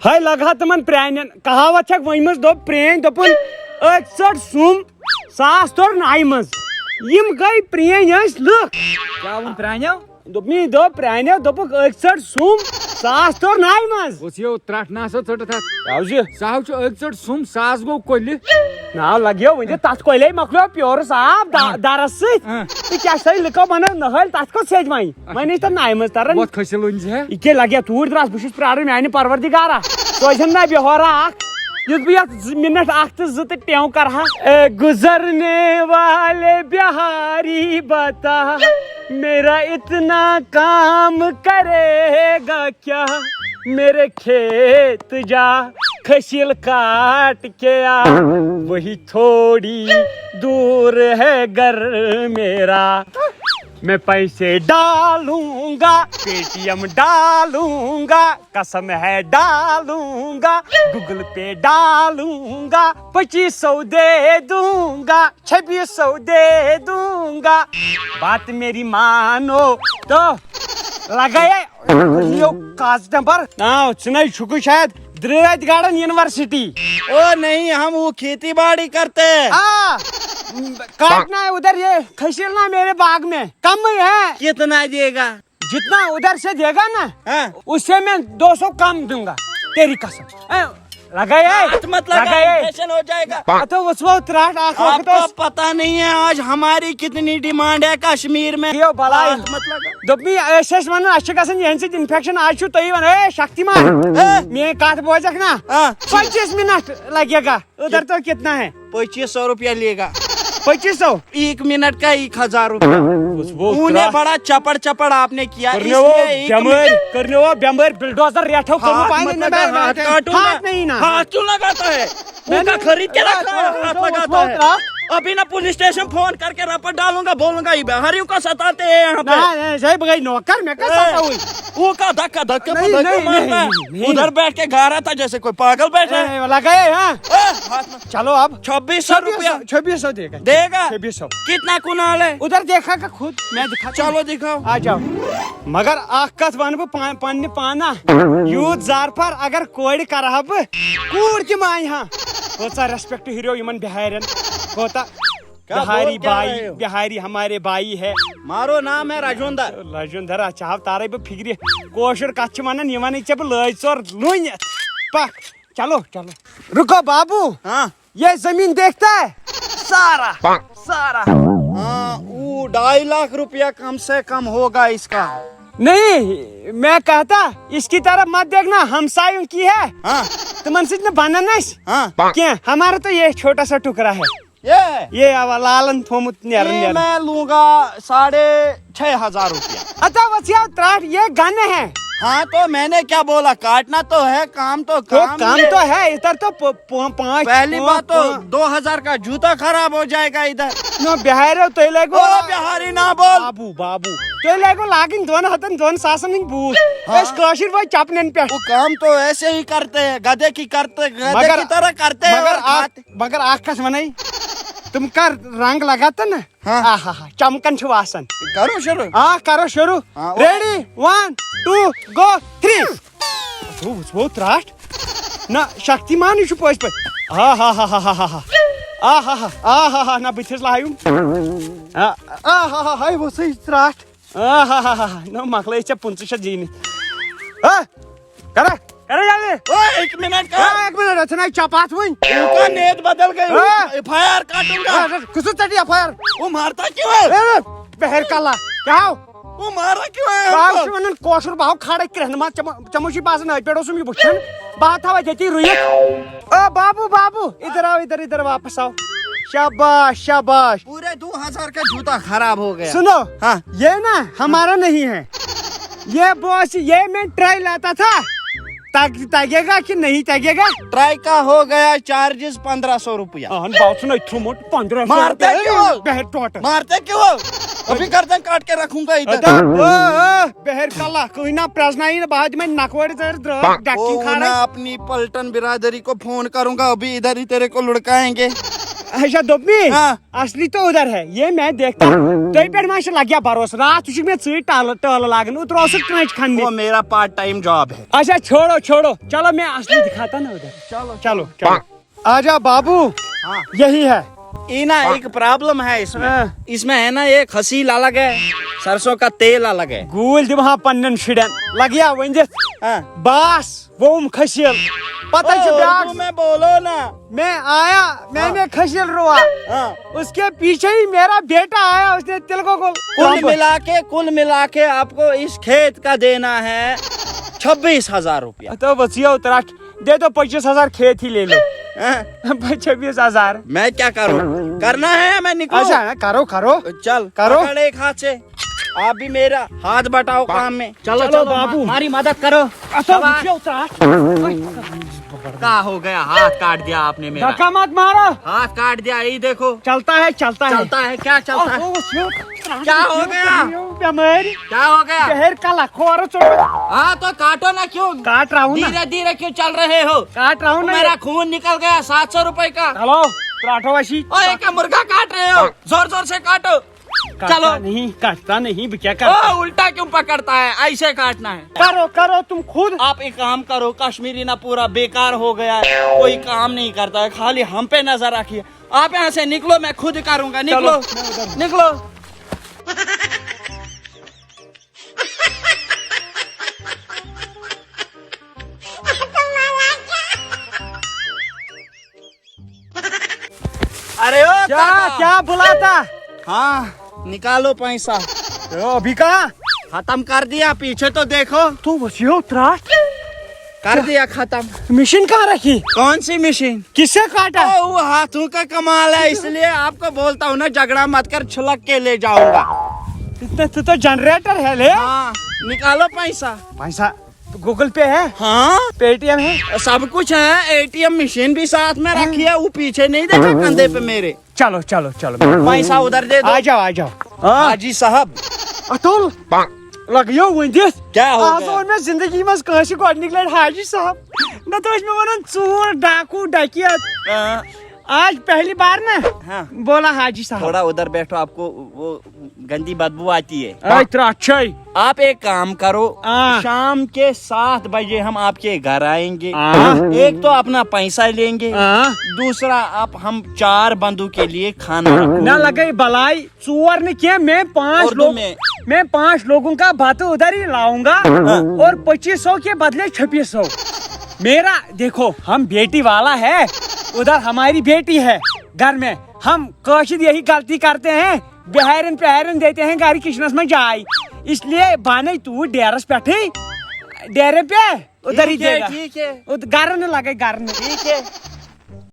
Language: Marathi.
हाय लगा तमन प्रान कहावत छक वमज दो प्रेन दोपन 68 सुम सास तोर नाई मज यम गई प्रेन लुक क्या वो प्रान्यो दोपनी दो प्रान्यो दोपक 68 सुम सास तोर नाई मज उस यो त्रट ना सो छोट था यावजी साहब छ 61 सुम सास गो कोली ना लग्यो वंजे तस कोइले मखलो प्योर साहब दारस से क्या सही लिखो मन नहल तस को सेज माई मैंने त नाई मज तरन बहुत खसल उन है इके लगे तूर द्रास बुशिस प्रार मैंने परवरदिगारा सोजन ना बेहोरा युस बिया मिनट आख ज टेव कर गुजरने वाले बिहारी बता मेरा इतना काम करेगा क्या मेरे खेत जा खसिल काट के आ वही थोड़ी दूर है घर मेरा मैं पैसे डालूंगा पेटीएम डालूंगा कसम है डालूंगा गूगल पे डालूंगा 2500 दे दूंगा 2600 दे दूंगा बात मेरी मानो तो लगाए कस्टमर ना चुनाई शुक्र शायद द्रविड गार्डन यूनिवर्सिटी। ओ नहीं हम वो खेती बाड़ी करते हैं। काटना है उधर ये खसीलना मेरे बाग में कम ही है। कितना देगा? जितना उधर से देगा ना उससे मैं 200 कम दूंगा तेरी कसम। लगाए मतलब हो जाएगा तो उसको त्राट आपको पता नहीं है आज हमारी कितनी डिमांड है कश्मीर में। दोपनी एसएस मन अच्छे इन्फेक्शन आज तो ही शक्तिमान मैं काट बोझक ना 25 मिनट लगेगा। उधर तो कितना है? 2500 रुपया लेगा। 2500 1 मिनट का 1000 रुपया। उन्हें बड़ा चपड़ चपड़ आपने किया करने वो बेमर बिल्डोजर रेठो हाथ नहीं ना हाथ क्यों लगाता है? उनका खरीद के रखा हाथ लगाता है। अभी ना पुलिस स्टेशन फोन करके रपट डालूंगा बोलूंगा ये बिहारियों का सताते हैं यहाँ पे। सही बगाई नौकर मैं वो का धक्का धक्का उधर बैठ के गा रहा था जैसे कोई पागल बैठा है। लगाए चलो अब 2600 रुपया 2600 देगा 2600 कितना कुनाल है? उधर देखा का खुद मैं दिखा। चलो दिखाओ आ जाओ मगर आकस वन पन्ने पाना यूथ जार पर अगर कोड करहब कूड़ की माँ यहाँ कोता रेस्पेक्ट हीरो यमन बिहारन कोता बिहारी भाई बिहारी हमारे भाई है। मारो नाम है राजेंद्र अच्छा तारे फिक्र कोशर कच वन यमन लर लुन पक। चलो चलो रुको बाबू। हाँ ये जमीन देखता है सारा सारा। हाँ वो 2.5 लाख रुपया कम से कम होगा इसका। नहीं मैं कहता इसकी तरफ मत देखना हमसायों की है। हाँ तो मनसित ने बनाना हाँ क्या हमारा तो ये छोटा सा टुकड़ा है ये लालन थोमुत मैं लूंगा 6500 रुपया। अच्छा वसिया त्राट ये गाने हैं। हाँ तो मैंने क्या बोला काटना तो है काम तो है इधर तो 5 पहली बात तो 2000 का जूता खराब हो जाएगा इधर। नो बिहार तो लेगो बिहारी ना बोल बाबू बाबू तो लेगो लागिन दोन हतन दोन सासन बूथ इस कशिर भाई चापनेन पे वो काम तो ऐसे ही करते हैं गधे की तरह करते हैं। मगर आकाश मनाई तुम कर रंग लगाता ना। हाँ चमकन छुआसन करो शुरू। हाँ करो शुरू रेडी 1 2 गो 3 वो त्राट ना शक्तिमान पोज पे हा ना बिथस लायू हाय वो सही त्राट ना मखले चे पुंच जीनी करे जल्दी। 1 मिनट का अच्छा चपात हुई उनका नेत बदल गई। FIR काटूंगा। कुछ चटी FIR वो मारता क्यों है? बहर काला क्या वो मारा क्यों है? बाव कोशर बाव खाड़े रहनमा चमोशी पास न पेड़ो सुमी बुछन बात हवा जती रुई। ओ बाबू बाबू इधर आओ इधर वापस आओ। शाबाश शाबाश पूरे 2000 का जूता खराब हो गया। सुनो हाँ ये ना हमारा नहीं है ये बॉस ये मैं ट्राई लाता था तगेगा कि नहीं तगेगा? ट्राई का हो गया चार्जेस 1500 रुपया। मारते क्यों? अभी गर्दन काट के रखूंगा इधर। बहर कला कोई ना प्रश्न बाद में नकवड़ अपनी पलटन बिरादरी को फोन करूंगा अभी इधर ही तेरे को लुढ़काएंगे। अच्छा दोपनी हाँ। असली तो उधर है ये मैं देखता तो पे माशा लग गया भरोसा रात में टल लागन उतर ट्रंच खनने वो मेरा पार्ट टाइम जॉब है। अच्छा छोड़ो छोड़ो चलो मैं असली दिखाता ना उधर चलो चलो चलो आजा बाबू हाँ। यही है इना एक प्रॉब्लम है इसमें। हाँ। इसमें है ना ये खसील अलग है, सरसों का तेल अलग है। गूल दिवहा पन्नन शुडन लग गया वन हाँ। बास वो खसियल पता है उर्दू में बोलो ना। मैं आया मैंने खसियल रुआ हाँ। उसके पीछे ही मेरा बेटा आया उसने तिलकों को कुल मिला के आपको इस खेत का देना है 26,000 रुपया। तो बचिया उतरा दे दो 25,000 खेत ही ले लो हाँ? 26,000 मैं क्या करूँ, करना है मैं निकलूं? अच्छा करो करो चल करो। पकड़ एक हाथ से, आप भी मेरा हाथ बटाओ काम में। चलो, चलो बाबू। हमारी मदद करो। क्या हो गया, हाथ काट दिया आपने मेरा। धक्का मत मारो हाथ काट दिया, यही देखो। चलता है चलता है क्या चलता है? क्या हो गया? क्या हो गया? शहर का लखोर हाँ तो काटो ना, क्यों काट रहा हूँ ना धीरे धीरे क्यों चल रहे हो? काट रहा हूँ ना मेरा खून निकल गया 700 रुपए का। चलो राठोवाशी ओए क्या मुर्गा काट रहे हो? जोर जोर से काटो। चलो। काटता नहीं क्या कर ओ उल्टा क्यों पकड़ता है, ऐसे काटना है। करो करो तुम खुद आप एक काम करो, कश्मीरी ना पूरा बेकार हो गया है, कोई काम नहीं करता है, खाली हम पे नजर रखिए। आप यहाँ से निकलो, मैं खुद करूँगा। निकलो निकलो। अरे ओ क्या क्या बुलाता हाँ निकालो पैसा। तो अभी कहा खत्म कर दिया, पीछे तो देखो। तो वसियो त्राट कर दिया खत्म। मशीन कहाँ रखी कौन सी मशीन? किससे काटा ओ, वो हाथों का कमाल है, इसलिए आपको बोलता हूँ ना, झगड़ा मत कर, छुलक के ले जाऊंगा। तो जनरेटर है ले हाँ निकालो पैसा। पैसा तो गूगल पे है हाँ पेटीएम है सब कुछ है, एटीएम मशीन भी साथ में रखी है। वो पीछे नहीं देखा कंधे पे मेरे? चलो चलो चलो पैसा उधर दे दो। आ जाओ हाजी साहब। अतुल लगियो वंदिस क्या हो आज गया? और मैं जिंदगी में काशी को निकले हाजी साहब न तो इसमें वरन चोर डाकू डाकियत आज पहली बार ना हाँ। बोला हाजी साहब थोड़ा उधर बैठो, आपको वो गंदी बदबू आती है। इतना अच्छा ही आप एक काम करो, हाँ। शाम के 7 बजे हम आपके घर आएंगे। हाँ। एक तो अपना पैसा लेंगे, हाँ। दूसरा आप हम 4 बंदों के लिए खाना न लगे भलाई चोर ने किया मैं 5 उर्दू लोग में। मैं 5 लोगों का भात उधर ही लाऊंगा और 2500 के बदले 2600 मेरा देखो हम बेटी वाला है उधर हमारी बेटी है घर में हम कोशिश यही गलती करते हैं बिहारन पहरन देते हैं गाड़ी किशनस में जाए इसलिए बाने तू डेरस पे डेरे पे उधर ही ठीक है, देगा ठीक है घर न लगे घर में ठीक है।